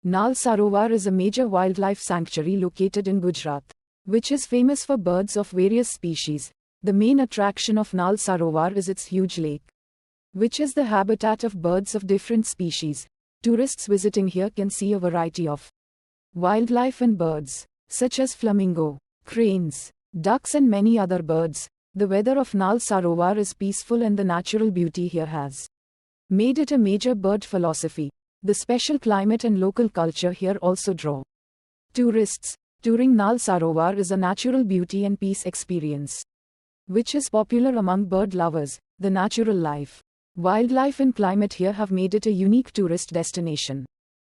Nal Sarovar is a major wildlife sanctuary located in Gujarat, which is famous for birds of various species. The main attraction of Nal Sarovar is its huge lake, which is the habitat of birds of different species. Tourists visiting here can see a variety of wildlife and birds, such as flamingo, cranes, ducks and many other birds. The weather of Nal Sarovar is peaceful and the natural beauty here has made it a major bird philosophy. The special climate and local culture here also draw tourists. Touring Nal Sarovar is a natural beauty and peace experience, which is popular among bird lovers. The natural life, wildlife and climate here have made it a unique tourist destination.